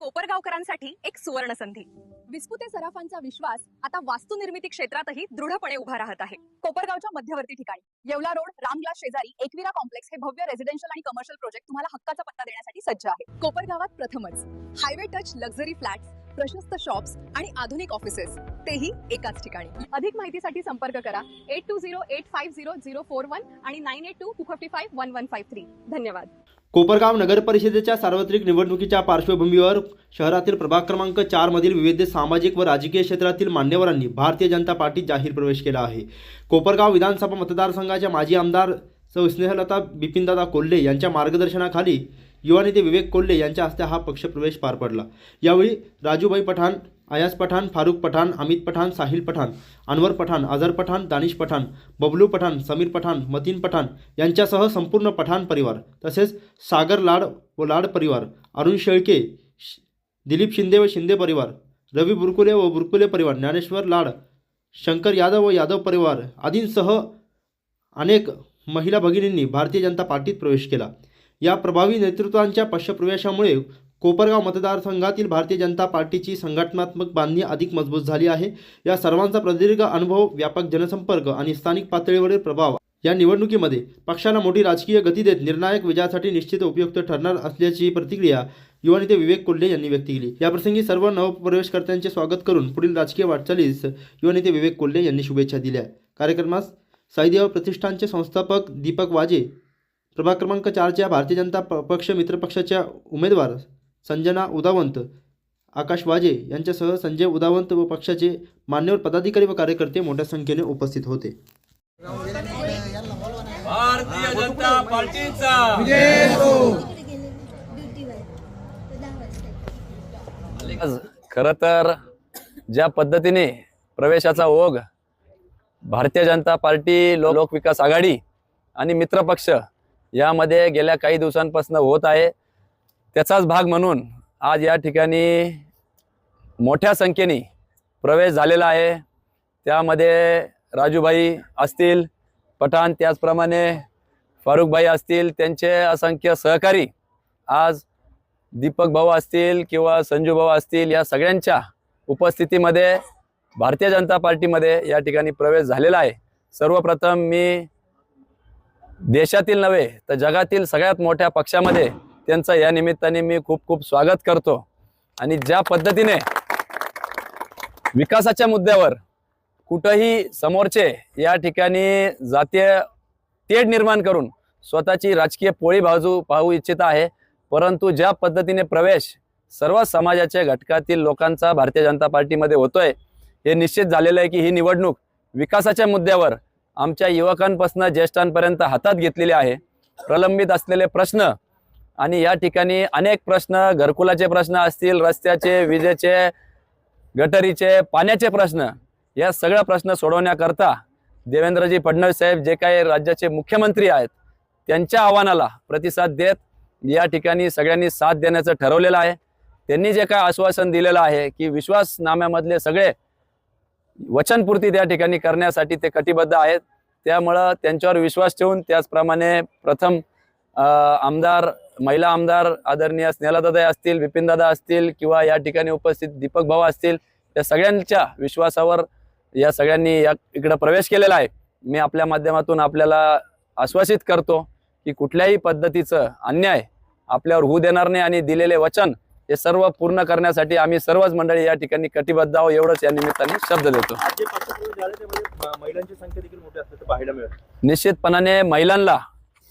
कोपरगावकरांसाठी एक सुवर्ण संधी. विस्पुते सराफांचा विश्वास आता वास्तू निर्मिती क्षेत्रातही दृढपणे उभा राहत आहे. कोपरगावच्या मध्यवर्ती ठिकाणी येवला रोड रामग्लास शेजारी एकविरा कॉम्प्लेक्स हे भव्य रेसिडेन्शियल आणि कमर्शियल प्रोजेक्ट तुम्हाला हक्काचा पत्ता देण्यासाठी सज्ज आहे. कोपरगावात प्रथमच हायवे टच लक्झरी फ्लॅट्स, प्रशस्त शॉप्स आणि आधुनिक ऑफिसेस, तेही एकाच ठिकाणी. अधिक माहितीसाठी संपर्क करा 8208500041 आणि 9822551153. धन्यवाद. कोपरगाव नगर परिषदेच्या सार्वत्रिक निवडणुकीच्या पार्श्वभूमीवर शहरातील प्रभाग क्रमांक 4 मधील विविध सामाजिक व राजकीय क्षेत्रातील मान्यवरांनी भारतीय जनता पार्टीत जाहीर प्रवेश केला आहे. कोपरगाव विधानसभा मतदारसंघाच्या माजी आमदार सौ स्नेहलता बिपिनदादा कोल्हे यांच्या मार्गदर्शनाखाली युवा नेते विवेक कोल्हे यांच्या हस्ते हा पक्षप्रवेश पार पडला. यावेळी राजूभाई पठाण, अयाज पठाण, फारुख पठाण, अमित पठाण, साहिल पठाण, अनवर पठाण, अजहर पठाण, दानिश पठाण, बबलू पठाण, समीर पठाण, मतीन पठाण यांच्यासह संपूर्ण पठाण परिवार, तसेच सागर लाड व लाड परिवार, अरुण शेळके, दिलीप शिंदे व शिंदे परिवार, रवी बुरकुले व बुरकुले परिवार, ज्ञानेश्वर लाड, शंकर यादव व यादव परिवार आदींसह अनेक महिला भगिनींनी भारतीय जनता पार्टीत प्रवेश केला. या प्रभावी नेतृत्वांच्या पक्षप्रवेशामुळे कोपरगाव मतदारसंघातील भारतीय जनता पार्टीची संघटनात्मक बांधणी अधिक मजबूत झाली आहे. या सर्वांचा प्रदीर्घ अनुभव, व्यापक जनसंपर्क आणि स्थानिक पातळीवरील प्रभाव या निवडणुकीमध्ये पक्षाला मोठी राजकीय गती देत निर्णायक विजयासाठी निश्चित उपयुक्त ठरणार असल्याची प्रतिक्रिया युवा नेते विवेक कोल्हे यांनी व्यक्त केली. याप्रसंगी सर्व नवप्रवेशकर्त्यांचे स्वागत करून पुढील राजकीय वाटचालीस युवा नेते विवेक कोल्हे यांनी शुभेच्छा दिल्या. कार्यक्रमास साईदेव प्रतिष्ठानचे संस्थापक दीपक वाजे, प्रभाग क्रमांक 4च्या भारतीय जनता पक्ष मित्रपक्षाच्या उमेदवार संजना उदावंत, आकाश वाजे यांच्यासह संजय उदावंत व पक्षाचे मान्यवर पदाधिकारी व कार्यकर्ते मोठ्या संख्येने उपस्थित होते. भारतीय जनता पार्टीचा खरं तर ज्या पद्धतीने प्रवेशाचा ओघ भारतीय जनता पार्टी, लोकविकास आघाडी आणि मित्रपक्ष यामध्ये गेल्या काही दिवसांपासून होत आहे, त्याचाच भाग म्हणून आज या ठिकाणी मोठ्या संख्येने प्रवेश झालेला आहे. त्यामध्ये राजूभाई असतील पठाण, त्याचप्रमाणे फारुखभाई असतील, त्यांचे असंख्य सहकारी, आज दीपक भाऊ असतील किंवा संजू भाऊ असतील, या सगळ्यांच्या उपस्थितीमध्ये भारतीय जनता पार्टीमध्ये या ठिकाणी प्रवेश झालेला आहे. सर्वप्रथम मी देशातील नव्हे तर जगातील सगळ्यात मोठ्या पक्षामध्ये त्यांचं या निमित्ताने मी खूप खूप स्वागत करतो. आणि ज्या पद्धतीने विकासाच्या मुद्द्यावर कुठंही समोरचे या ठिकाणी जातीय तेढ निर्माण करून स्वतःची राजकीय पोळी बाजू पाहू इच्छित आहे, परंतु ज्या पद्धतीने प्रवेश सर्व समाजाच्या घटकातील लोकांचा भारतीय जनता पार्टीमध्ये होतोय, हे निश्चित झालेलं आहे की ही निवडणूक विकासाच्या मुद्द्यावर आमच्या युवकांपासून ज्येष्ठांपर्यंत हातात घेतलेले आहे. प्रलंबित असलेले प्रश्न आणि या ठिकाणी अनेक प्रश्न, घरकुलाचे प्रश्न असतील, रस्त्याचे, विजेचे, गटरीचे, पाण्याचे प्रश्न, या सगळ्या प्रश्न सोडवण्याकरता देवेंद्रजी फडणवीस साहेब जे काही राज्याचे मुख्यमंत्री आहेत, त्यांच्या आव्हानाला प्रतिसाद देत या ठिकाणी सगळ्यांनी साथ देण्याचं ठरवलेलं आहे. त्यांनी जे काय आश्वासन दिलेलं आहे की विश्वासनाम्यामधले सगळे वचनपूर्ती त्या ठिकाणी करण्यासाठी ते कटिबद्ध आहेत. त्यामुळं त्यांच्यावर विश्वास ठेवून त्याचप्रमाणे प्रथम आमदार, महिला आमदार आदरणीय स्नेहलताताई असतील, बिपिनदादा असतील किंवा या ठिकाणी उपस्थित दीपक भाऊ असतील, या सगळ्यांच्या विश्वासावर या सगळ्यांनी या इकडं प्रवेश केलेला आहे. मी आपल्या माध्यमातून आपल्याला आश्वासित करतो की कुठल्याही पद्धतीचं अन्याय आपल्यावर होऊ देणार नाही आणि दिलेले वचन हे सर्व पूर्ण करण्यासाठी आम्ही सर्वच मंडळी या ठिकाणी कटिबद्ध आहोत, एवढंच या निमित्ताने शब्द देतो. निश्चितपणाने महिलांना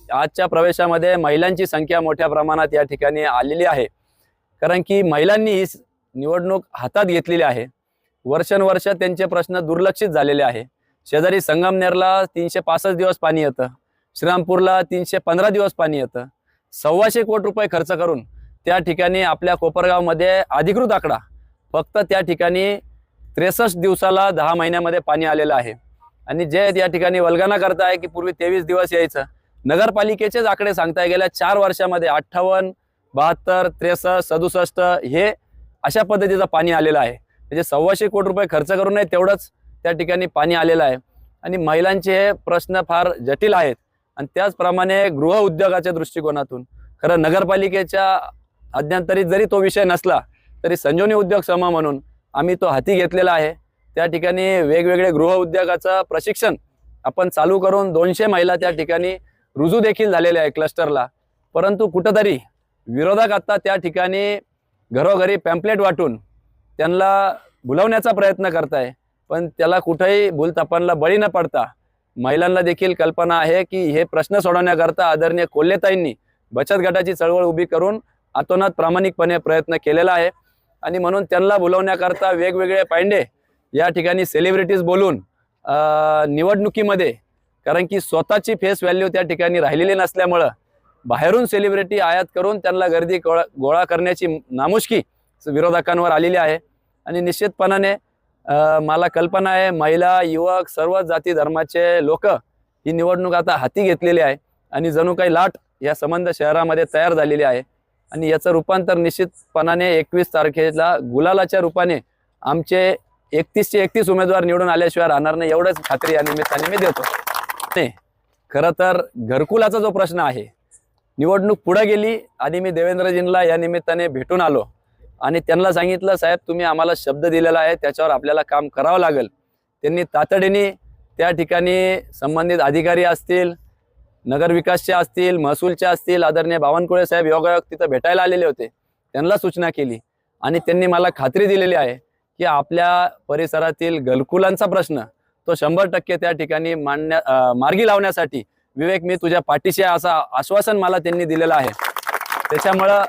आजच्या प्रवेशामध्ये महिलांची संख्या मोठ्या प्रमाणात या ठिकाणी आलेली आहे, कारण की महिलांनी ही निवडणूक हातात घेतलेली आहे. वर्षानुवर्ष त्यांचे प्रश्न दुर्लक्षित झालेले आहे. शेजारी संगमनेरला 365 दिवस पाणी येतं, श्रीरामपूरला 315 दिवस पाणी येतं. 125 कोटी रुपये खर्च करून त्या ठिकाणी आपल्या कोपरगावमध्ये अधिकृत आकडा फक्त त्या ठिकाणी 63 दिवसाला 10 महिन्यामध्ये पाणी आलेलं आहे. आणि जे या ठिकाणी वल्गना करताय की पूर्वी 23 दिवस यायचं, नगरपालिकेचेच आकडे सांगताय गेल्या 4 वर्षामध्ये 58, 72, 63, 67 हे अशा पद्धतीचं पाणी आलेलं आहे. म्हणजे 125 कोटी रुपये खर्च करून नाही तेवढंच त्या ठिकाणी पाणी आलेलं आहे. आणि महिलांचे हे प्रश्न फार जटिल आहेत. आणि त्याचप्रमाणे गृह उद्योगाच्या दृष्टिकोनातून खरं नगरपालिकेच्या अध्यंतरीत जरी तो विषय नसला तरी संजीवनी उद्योग समूह म्हणून आम्ही तो हाती घेतलेला आहे. त्या ठिकाणी वेगवेगळे गृह उद्योगाचं प्रशिक्षण आपण चालू करून 200 महिला त्या ठिकाणी रुजू देखील झालेल्या आहे क्लस्टरला. परंतु कुठंतरी विरोधक आता त्या ठिकाणी घरोघरी पॅम्पलेट वाटून त्यांना भुलवण्याचा प्रयत्न करताय. पण त्याला कुठेही भूलथापांना बळी न पडता महिलांना देखील कल्पना आहे की हे प्रश्न सोडवण्याकरता आदरणीय कोल्हेताईंनी बचत गटाची चळवळ उभी करून अतोनात प्रामाणिकपणे प्रयत्न केलेला आहे. आणि म्हणून त्यांना बोलवण्याकरता वेगवेगळे पायंडे या ठिकाणी सेलिब्रिटीज बोलून निवडणुकीमध्ये, कारण की स्वतःची फेस व्हॅल्यू त्या ठिकाणी राहिलेली नसल्यामुळं बाहेरून सेलिब्रिटी आयात करून त्यांना गर्दी गोळा करण्याची नामुष्की विरोधकांवर आलेली आहे. आणि निश्चितपणाने मला कल्पना आहे महिला, युवक, सर्व जाती धर्माचे लोक ही निवडणूक आता हाती घेतलेली आहे आणि जणू काही लाट या संबंध शहरामध्ये तयार झालेली आहे. आणि याचं रूपांतर निश्चितपणाने 21 तारखेला गुलालाच्या रूपाने आमचे 31चे 31 उमेदवार निवडून आल्याशिवाय राहणार नाही, एवढंच खात्री या निमित्ताने मी देतो. खरं तर घरकुलाचा जो प्रश्न आहे, निवडणूक पुढे गेली आणि मी देवेंद्रजींना या निमित्ताने भेटून आलो आणि त्यांना सांगितलं, साहेब तुम्ही आम्हाला शब्द दिलेला आहे त्याच्यावर आपल्याला काम करावं लागेल. त्यांनी तातडीने त्या ठिकाणी संबंधित अधिकारी असतील, नगरविकासचे असतील, महसूलचे असतील, आदरणीय बावनकुळे साहेब योगायोग तिथं भेटायला आलेले होते, त्यांना सूचना केली आणि त्यांनी मला खात्री दिलेली आहे की आपल्या परिसरातील घरकुलांचा प्रश्न तो 100% त्या ठिकाणी मार्गी लावण्यासाठी विवेक मी तुझ्या पाठीशी आहे असं आश्वासन मला त्यांनी दिलेलं आहे. त्याच्यामुळं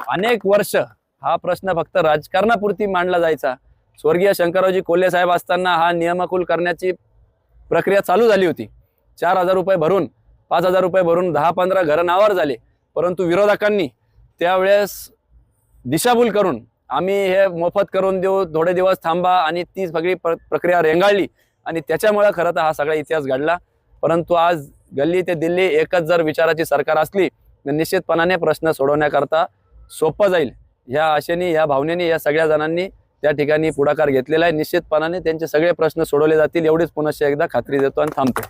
अनेक वर्ष हा प्रश्न फक्त राजकारणापुरती मांडला जायचा. स्वर्गीय शंकररावजी कोल्हे साहेब असताना हा नियमाकुल करण्याची प्रक्रिया चालू झाली होती. 4,000 रुपये भरून 5,000 रुपये भरून 10-15 घरं नावावर झाले. परंतु विरोधकांनी त्यावेळेस दिशाभूल करून आम्ही हे मोफत करून देऊ, थोडे दिवस थांबा आणि ती सगळी प्रक्रिया रेंगाळली आणि त्याच्यामुळे खरं तर हा सगळा इतिहास घडला. परंतु आज गल्ली ते दिल्ली एकच जर विचाराची सरकार असली तर निश्चितपणाने प्रश्न सोडवण्याकरता सोपं जाईल. ह्या आशेने, ह्या भावनेने या सगळ्या जणांनी त्या ठिकाणी पुढाकार घेतलेला आहे. निश्चितपणाने त्यांचे सगळे प्रश्न सोडवले जातील एवढीच पुनश्च एकदा खात्री देतो आणि थांबतो.